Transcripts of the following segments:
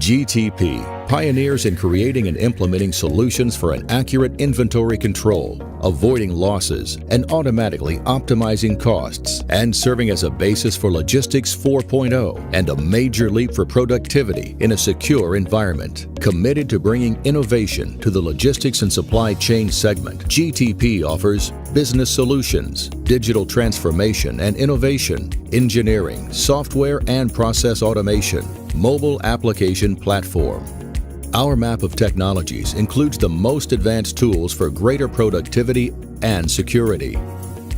GTP pioneers in creating and implementing solutions for an accurate inventory control, avoiding losses, and automatically optimizing costs, and serving as a basis for Logistics 4.0 and a major leap for productivity in a secure environment. Committed to bringing innovation to the logistics and supply chain segment, GTP offers business solutions, digital transformation and innovation, engineering, software and process automation, mobile application platform. Our map of technologies includes the most advanced tools for greater productivity and security.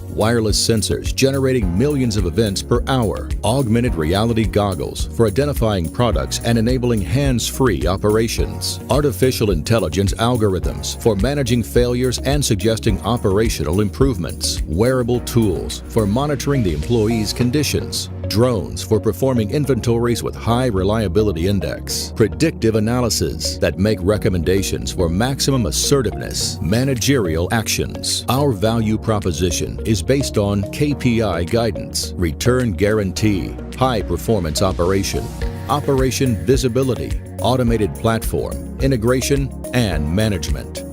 Wireless sensors generating millions of events per hour, augmented reality goggles for identifying products and enabling hands-free operations, artificial intelligence algorithms for managing failures and suggesting operational improvements, wearable tools for monitoring the employee's conditions, drones for performing inventories with high reliability index, predictive analysis that make recommendations for maximum assertiveness, managerial actions. Our value proposition is based on KPI guidance, return guarantee, high performance operation, operation visibility, automated platform, integration, and management.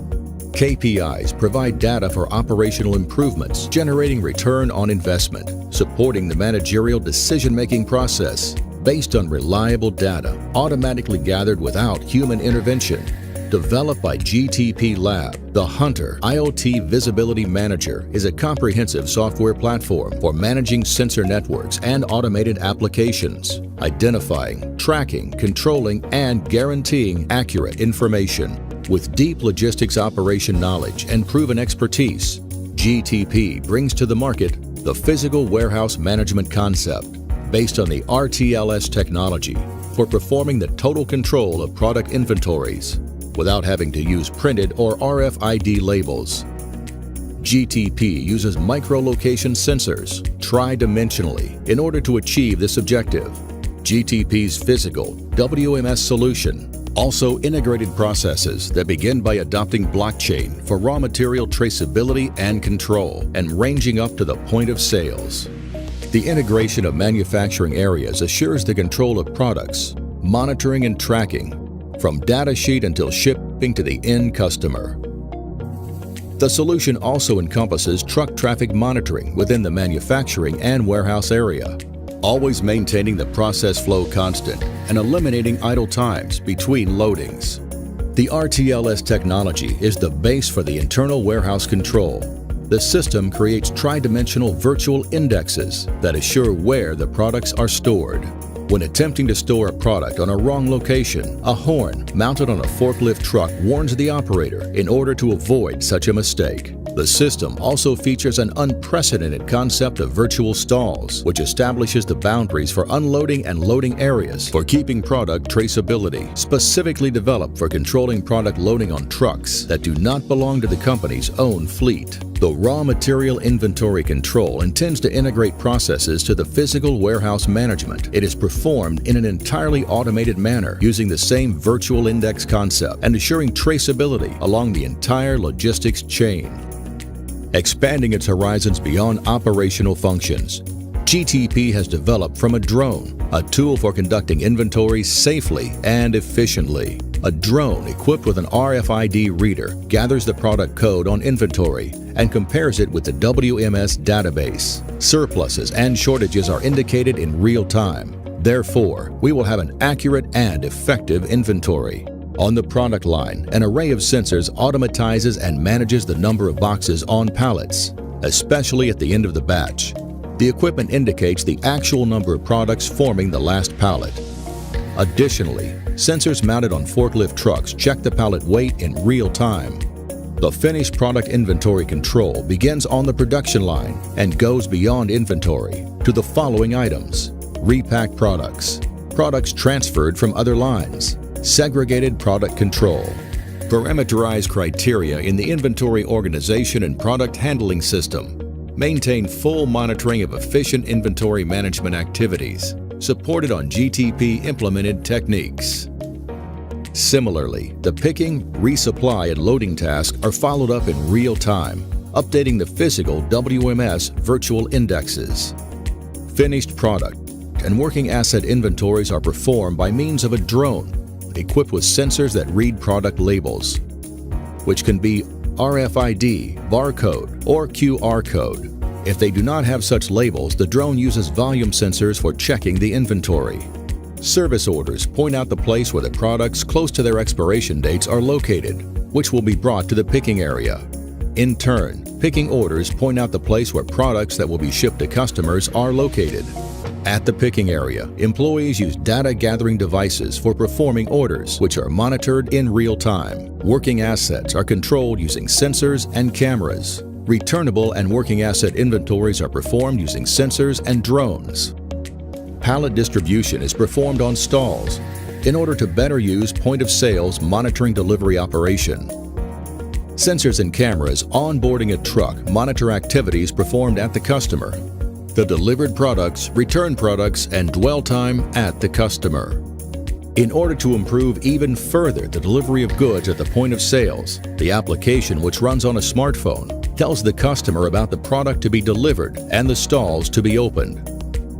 KPIs provide data for operational improvements, generating return on investment, supporting the managerial decision-making process based on reliable data, automatically gathered without human intervention. Developed by GTP Lab, the Hunter IoT Visibility Manager is a comprehensive software platform for managing sensor networks and automated applications, identifying, tracking, controlling, and guaranteeing accurate information. With deep logistics operation knowledge and proven expertise, GTP brings to the market the physical warehouse management concept based on the RTLS technology for performing the total control of product inventories without having to use printed or RFID labels. GTP uses micro-location sensors tri-dimensionally in order to achieve this objective. GTP's physical WMS solution also integrated processes that begin by adopting blockchain for raw material traceability and control and ranging up to the point of sales. The integration of manufacturing areas assures the control of products, monitoring and tracking, from data sheet until shipping to the end customer. The solution also encompasses truck traffic monitoring within the manufacturing and warehouse area, always maintaining the process flow constant and eliminating idle times between loadings. The RTLS technology is the base for the internal warehouse control. The system creates tri-dimensional virtual indexes that assure where the products are stored. When attempting to store a product on a wrong location, a horn mounted on a forklift truck warns the operator in order to avoid such a mistake. The system also features an unprecedented concept of virtual stalls, which establishes the boundaries for unloading and loading areas for keeping product traceability, specifically developed for controlling product loading on trucks that do not belong to the company's own fleet. The raw material inventory control intends to integrate processes to the physical warehouse management. It is performed in an entirely automated manner using the same virtual index concept and assuring traceability along the entire logistics chain. Expanding its horizons beyond operational functions, GTP has developed from a drone, a tool for conducting inventory safely and efficiently. A drone equipped with an RFID reader gathers the product code on inventory and compares it with the WMS database. Surpluses and shortages are indicated in real time. Therefore, we will have an accurate and effective inventory. On the product line, an array of sensors automatizes and manages the number of boxes on pallets, especially at the end of the batch. The equipment indicates the actual number of products forming the last pallet. Additionally, sensors mounted on forklift trucks check the pallet weight in real time. The finished product inventory control begins on the production line and goes beyond inventory to the following items: repacked products, products transferred from other lines, segregated product control, parameterized criteria in the inventory organization and product handling system, maintain full monitoring of efficient inventory management activities, supported on GTP implemented techniques. Similarly, the picking, resupply, and loading tasks are followed up in real time, updating the physical WMS virtual indexes. Finished product and working asset inventories are performed by means of a drone, equipped with sensors that read product labels, which can be RFID, barcode, or QR code. If they do not have such labels, the drone uses volume sensors for checking the inventory. Service orders point out the place where the products close to their expiration dates are located, which will be brought to the picking area. In turn, picking orders point out the place where products that will be shipped to customers are located. At the picking area, employees use data gathering devices for performing orders, which are monitored in real time. Working assets are controlled using sensors and cameras. Returnable and working asset inventories are performed using sensors and drones. Pallet distribution is performed on stalls in order to better use point-of-sales monitoring delivery operation. Sensors and cameras onboarding a truck monitor activities performed at the customer, the delivered products, return products, and dwell time at the customer. In order to improve even further the delivery of goods at the point of sales, the application, which runs on a smartphone, tells the customer about the product to be delivered and the stalls to be opened.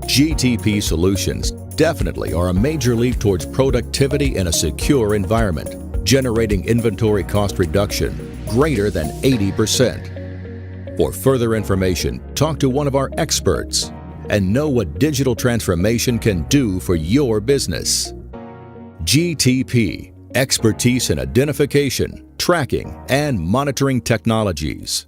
GTP solutions definitely are a major leap towards productivity in a secure environment, generating inventory cost reduction greater than 80%. For further information, talk to one of our experts and know what digital transformation can do for your business. GTP, expertise in identification, tracking, and monitoring technologies.